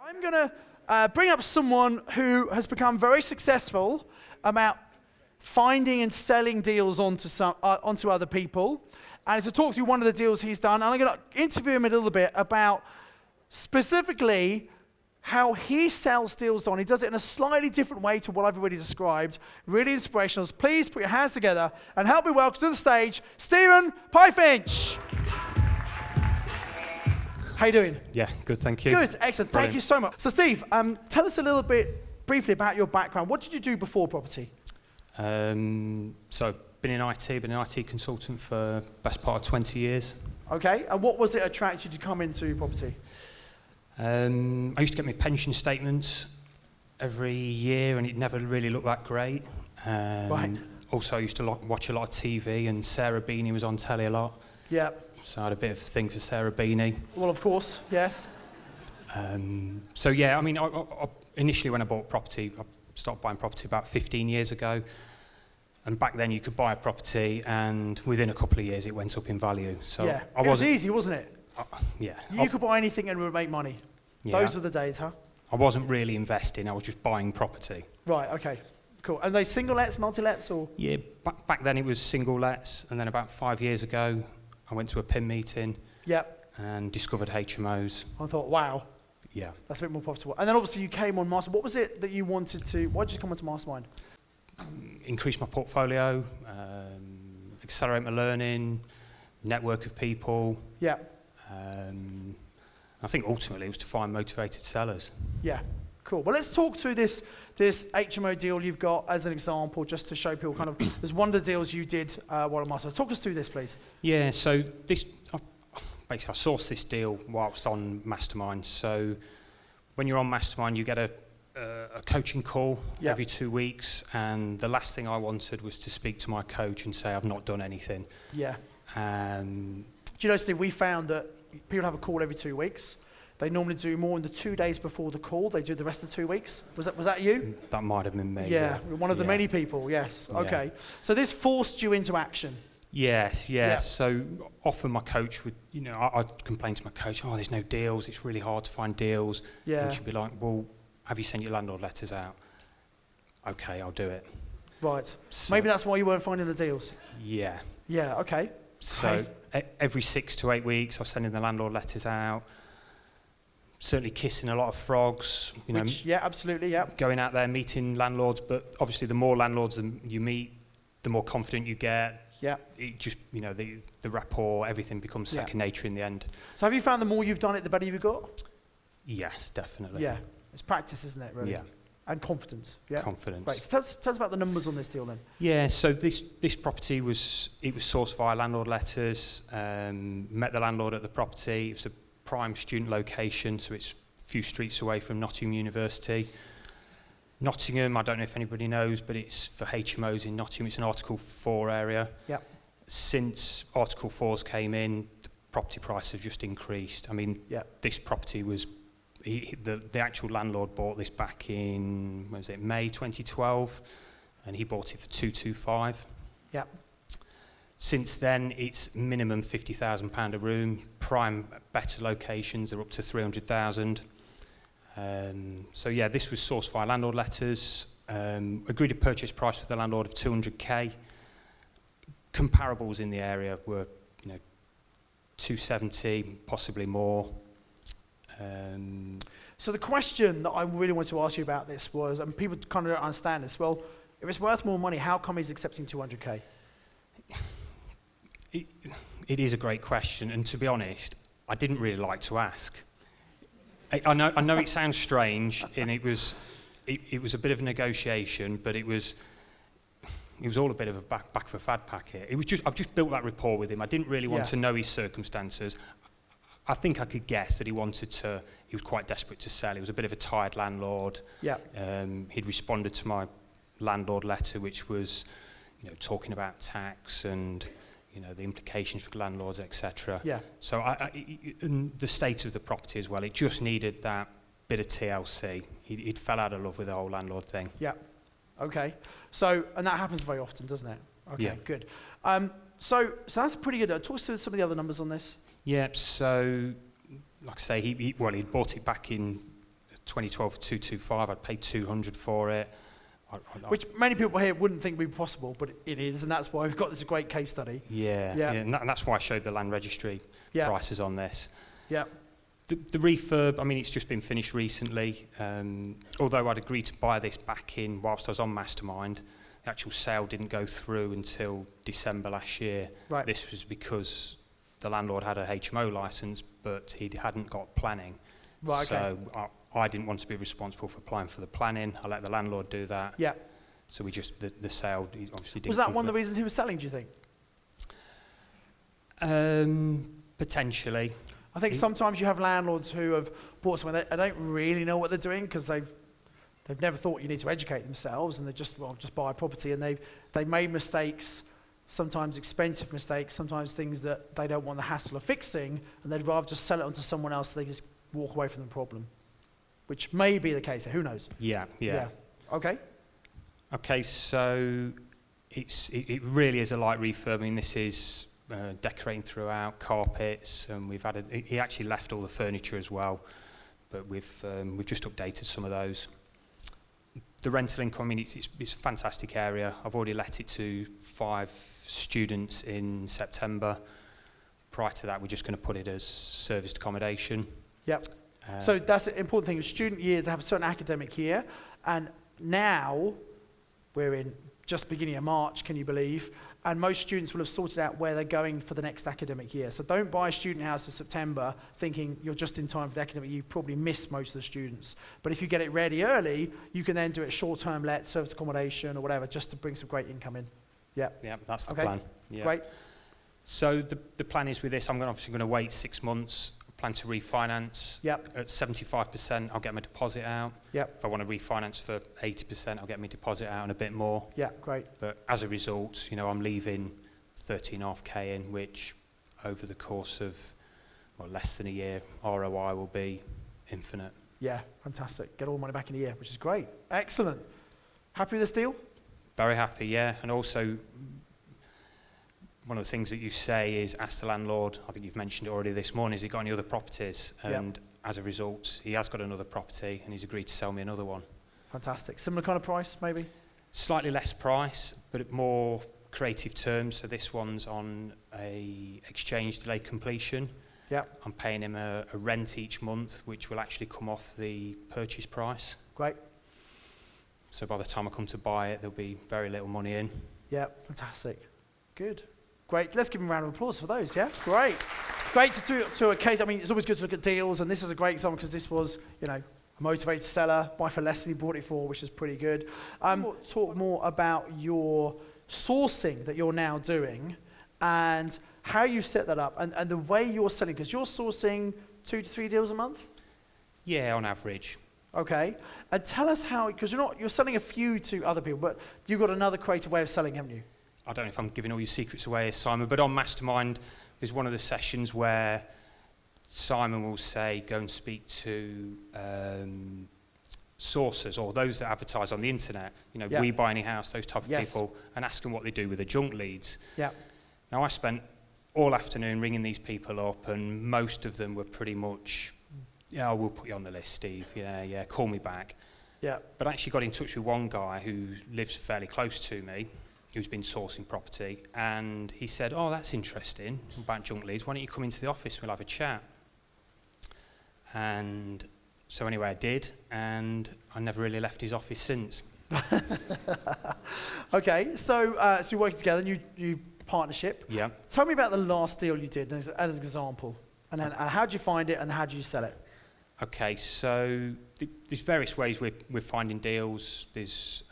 I'm going to bring up someone who has become very successful about finding and selling deals onto other people. And to talk through one of the deals he's done, and I'm going to interview him a little bit about specifically how he sells deals on. He does it in a slightly different way to what I've already described. Really inspirational. Please put your hands together and help me welcome to the stage, Steven Pyefinch. How you doing? Yeah, good, thank you. Good, excellent. Thank you so much. So Steve, tell us a little bit briefly about your background. What did you do before property? So been in IT, been an IT consultant for the best part of 20 years. Okay, and what was it attracted you to come into property? I used to get my pension statements every year and it never really looked that great. Right. Also, I used to watch a lot of TV and Sarah Beanie was on telly a lot. Yeah. So I had a bit of a thing for Sarah Beanie. Well, of course, yes. So yeah, I mean, I initially when I bought property, I started buying property about 15 years ago. And back then you could buy a property and within a couple of years it went up in value. So yeah, it was easy, wasn't it? Yeah. You could buy anything and it would make money. Yeah. Those were the days, huh? I wasn't really investing, I was just buying property. Right, okay, cool. And they single lets, multi-lets, or? Yeah, back then it was single lets, and then about 5 years ago, I went to a PIM meeting. Yep. And discovered HMOs. I thought, wow. Yeah. That's a bit more profitable. And then obviously you came on Mastermind. What was it that you wanted to, why did you come onto Mastermind? Increase my portfolio, accelerate my learning, network of people. Yeah. I think ultimately it was to find motivated sellers. Yeah, cool. Well, let's talk through this HMO deal you've got as an example, just to show people kind of, there's one of the deals you did while on Mastermind. Talk us through this, please. Yeah, so basically I sourced this deal whilst on Mastermind. So when you're on Mastermind, you get a coaching call every 2 weeks, and the last thing I wanted was to speak to my coach and say I've not done anything. Yeah. Do you know, Steve, we found that people have a call every 2 weeks. They normally do more in the 2 days before the call. They do the rest of the 2 weeks. Was that you? That might have been me. Yeah, one of the many people, yes. Yeah. Okay. So this forced you into action. Yes. Yeah. So often my coach would, I'd complain to my coach, oh, there's no deals, it's really hard to find deals. Yeah. And she'd be like, well, have you sent your landlord letters out? Okay, I'll do it. Right. So, maybe that's why you weren't finding the deals. Yeah. Yeah, okay. So every 6 to 8 weeks, I was sending the landlord letters out. Certainly kissing a lot of frogs. Yeah, absolutely, yeah. Going out there, meeting landlords, but obviously the more landlords you meet, the more confident you get. Yeah. It just, the rapport, everything becomes second nature in the end. So have you found the more you've done it, the better you've got? Yes, definitely. Yeah. It's practice, isn't it, really? Yeah. And confidence. Yeah. Confidence. Right. So tell us about the numbers on this deal then. Yeah. So this property was sourced via landlord letters. Met the landlord at the property. It was a prime student location, so it's a few streets away from Nottingham University. Nottingham, I don't know if anybody knows, but it's for HMOs in Nottingham. It's an Article 4 area. Yeah. Since Article 4s came in, the property price has just increased. I mean, this property was. The actual landlord bought this back in, May 2012, and he bought it for 225. Yeah. Since then, it's minimum £50,000 a room. Prime, better locations are up to 300,000. So yeah, this was sourced via landlord letters. Agreed a purchase price with the landlord of 200k. Comparables in the area were, 270, possibly more. So the question that I really wanted to ask you about this was, and people kind of don't understand this, well, if it's worth more money, how come he's accepting 200k? It is a great question, and to be honest, I didn't really like to ask. I know it sounds strange, and it was a bit of a negotiation, but it was all a bit of a back for fad packet. I've just built that rapport with him. I didn't really want to know his circumstances. I think I could guess that he was quite desperate to sell. He was a bit of a tired landlord. Yeah. He'd responded to my landlord letter, which was, talking about tax and, the implications for landlords, etc. Yeah. So and the state of the property as well, it just needed that bit of TLC. He'd fell out of love with the whole landlord thing. Yeah. Okay. So, and that happens very often, doesn't it? Okay, yeah. Good. So that's pretty good. Talk us through some of the other numbers on this. Yeah, so like I say, he'd bought it back in 2012 for 225. I'd paid 200 for it. Which many people here wouldn't think would be possible, but it is, and that's why we've got this great case study. Yeah. And that's why I showed the land registry prices on this. Yeah. The refurb, I mean, it's just been finished recently. Although I'd agreed to buy this back in whilst I was on Mastermind, the actual sale didn't go through until December last year. Right. This was because the landlord had a HMO license, but he hadn't got planning. Right, okay. So I didn't want to be responsible for applying for the planning. I let the landlord do that. Yeah. So we just, the sale obviously didn't. Was that one of the reasons he was selling, do you think? Potentially. I think sometimes you have landlords who have bought something, they don't really know what they're doing because they've never thought you need to educate themselves, and they just buy a property, and they've made mistakes, sometimes expensive mistakes, sometimes things that they don't want the hassle of fixing, and they'd rather just sell it on to someone else so they just walk away from the problem, which may be the case. Who knows? Yeah. Okay, so it really is a light refurb. I mean, this is decorating throughout, carpets, and he actually left all the furniture as well, but we've just updated some of those. The rental income, I mean, it's a fantastic area. I've already let it to 5 students in September. Prior to that, we're just going to put it as serviced accommodation. Yep. So that's an important thing. With student years, they have a certain academic year, and now we're in just beginning of March, can you believe? And most students will have sorted out where they're going for the next academic year. So don't buy a student house in September thinking you're just in time for the academic year. You probably miss most of the students. But if you get it ready early, you can then do it short-term let, serviced accommodation or whatever, just to bring some great income in. Yeah. Yeah, that's the plan. Yeah. Great. So the plan is with this, I'm obviously going to wait 6 months. Plan to refinance. Yep. At 75%, I'll get my deposit out. Yep. If I want to refinance for 80%, I'll get my deposit out and a bit more. Yeah, great. But as a result, I'm leaving 13.5k in, which over the course of less than a year, ROI will be infinite. Yeah, fantastic. Get all the money back in a year, which is great. Excellent. Happy with this deal? Very happy, yeah. And also, one of the things that you say is ask the landlord, I think you've mentioned it already this morning, has he got any other properties? And as a result, he has got another property and he's agreed to sell me another one. Fantastic. Similar kind of price, maybe? Slightly less price, but more creative terms. So this one's on a exchange delay completion. Yeah. I'm paying him a rent each month, which will actually come off the purchase price. Great. So by the time I come to buy it, there'll be very little money in. Yeah, fantastic. Good. Great. Let's give them a round of applause for those, yeah? Great. Great to do to a case. I mean, it's always good to look at deals, and this is a great example because this was, a motivated seller, buy for less than he bought it for, which is pretty good. Talk more about your sourcing that you're now doing and how you set that up and the way you're selling, because you're sourcing 2 to 3 deals a month? Yeah, on average. Okay. And tell us how, because you're selling a few to other people, but you've got another creative way of selling, haven't you? I don't know if I'm giving all your secrets away, Simon, but on Mastermind, there's one of the sessions where Simon will say, go and speak to sources or those that advertise on the internet, We Buy Any House, those type of people, and ask them what they do with the junk leads. Yeah. Now, I spent all afternoon ringing these people up, and most of them were pretty much, we'll put you on the list, Steve, call me back. Yeah. But I actually got in touch with one guy who lives fairly close to me, who's been sourcing property, and he said, that's interesting about junk leads. Why don't you come into the office, we'll have a chat. And so anyway, I did, and I never really left his office since. Okay, so you're working together, and you partnership. Yeah. Tell me about the last deal you did as an example, and then how did you find it, and how did you sell it? Okay, so there's various ways we're finding deals. There's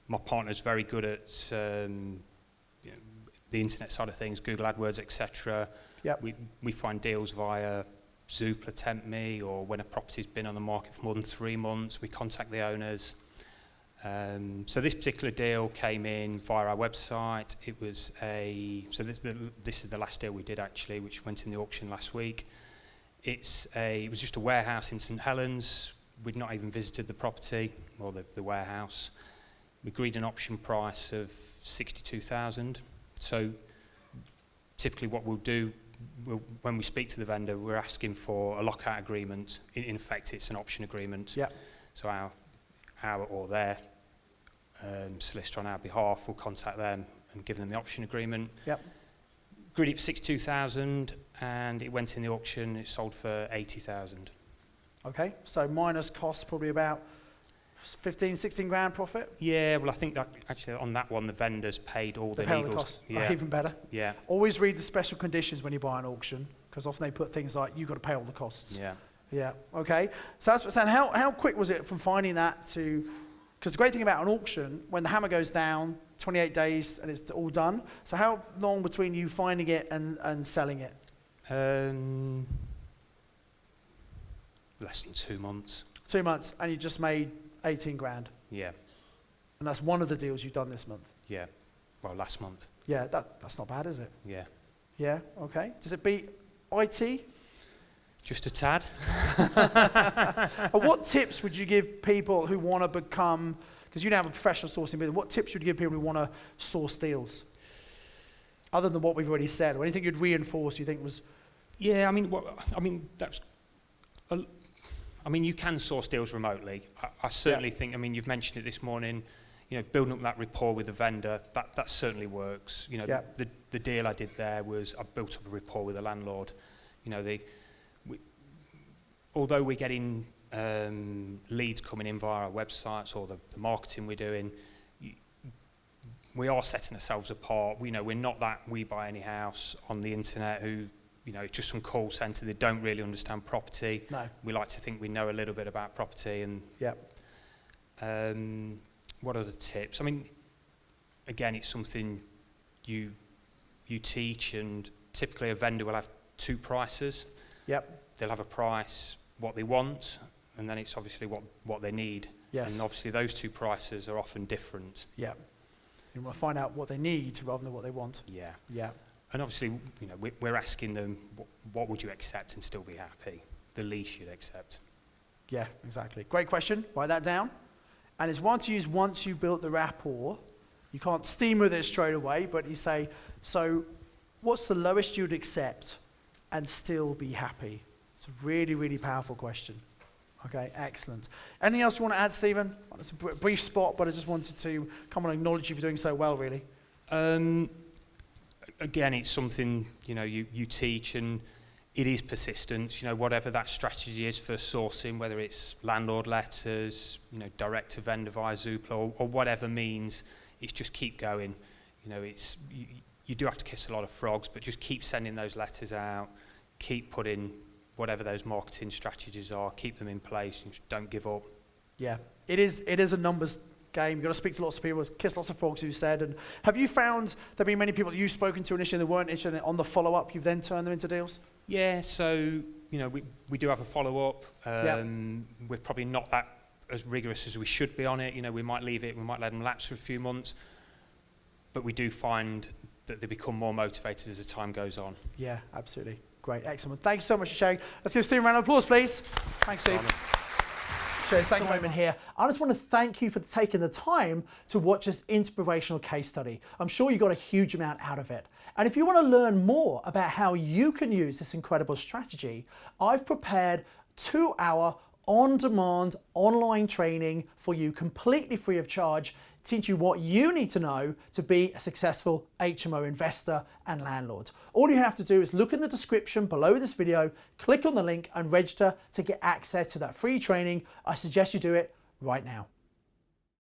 my partner's very good at the internet side of things, Google AdWords, etc. Yep. We find deals via Zoopla, Tempt Me, or when a property's been on the market for more than 3 months, we contact the owners. So this particular deal came in via our website. It was this is the last deal we did actually, which went in the auction last week. It was just a warehouse in St Helens. We'd not even visited the property or the warehouse. We agreed an option price of 62,000. So typically what we'll do, when we speak to the vendor, we're asking for a lockout agreement. In effect, it's an option agreement. Yeah. So our or their solicitor on our behalf will contact them and give them the option agreement. Yep. Agreed it for 62,000, and it went in the auction. It sold for 80,000. Okay, so minus costs, probably about 15, 16 grand profit? Yeah, well, I think that actually on that one, the vendors paid all the They pay all legals. the costs. Yeah. Oh, even better. Yeah. Always read the special conditions when you buy an auction, because often they put things like, you've got to pay all the costs. Yeah. Yeah, okay. So that's what's saying. How quick was it from finding that to, because the great thing about an auction, when the hammer goes down, 28 days and it's all done. So how long between you finding it and selling it? Less than 2 months. 2 months, and you just made 18 grand. Yeah. And that's one of the deals you've done this month. Yeah. Well, last month. Yeah, that's not bad, is it? Yeah. Yeah, okay. Does it beat IT? Just a tad. What tips would you give people who want to become, because you now have a professional sourcing business, what tips would you give people who want to source deals? Other than what we've already said, or anything you'd reinforce you think was... Yeah, you can source deals remotely. I certainly think, you've mentioned it this morning, building up that rapport with the vendor, that certainly works. The deal I did there was I built up a rapport with the landlord. Although we're getting leads coming in via our websites or the marketing we're doing, we are setting ourselves apart. We're not that We Buy Any House on the internet who, just some call centre. They don't really understand property. No. We like to think we know a little bit about property. And what other tips? Again, it's something you teach, and typically a vendor will have two prices. Yep. They'll have a price, what they want, and then it's obviously what they need. Yes. And obviously those two prices are often different. Yeah. You want to find out what they need rather than what they want. Yeah. Yeah. And obviously, we're asking them, what would you accept and still be happy? The least you'd accept. Yeah, exactly. Great question. Write that down. And it's one to use once you've built the rapport. You can't steam with it straight away, but you say, so what's the lowest you'd accept and still be happy? It's a really, really powerful question. Okay, excellent. Anything else you want to add, Stephen? It's a brief spot, but I just wanted to come and acknowledge you for doing so well, really. Again, it's something, you teach, and it is persistence. Whatever that strategy is for sourcing, whether it's landlord letters, direct to vendor via Zoopla, or whatever means, it's just keep going. You do have to kiss a lot of frogs, but just keep sending those letters out, keep putting whatever those marketing strategies are, keep them in place, and just don't give up. Yeah, it is a numbers game. You've got to speak to lots of people, kiss lots of frogs, who said. And have you found there have been many people you've spoken to initially that weren't interested, on the follow-up, you've then turned them into deals? Yeah, so, we do have a follow-up. We're probably not that as rigorous as we should be on it. We might leave it, we might let them lapse for a few months, but we do find that they become more motivated as the time goes on. Yeah, absolutely. Great, excellent. Thanks so much for sharing. Let's give Steve a round of applause, please. Thanks, Steve. Cheers, thank you very much here. I just want to thank you for taking the time to watch this inspirational case study. I'm sure you got a huge amount out of it. And if you want to learn more about how you can use this incredible strategy, I've prepared 2-hour on-demand online training for you completely free of charge, teach you what you need to know to be a successful HMO investor and landlord. All you have to do is look in the description below this video, click on the link and register to get access to that free training. I suggest you do it right now.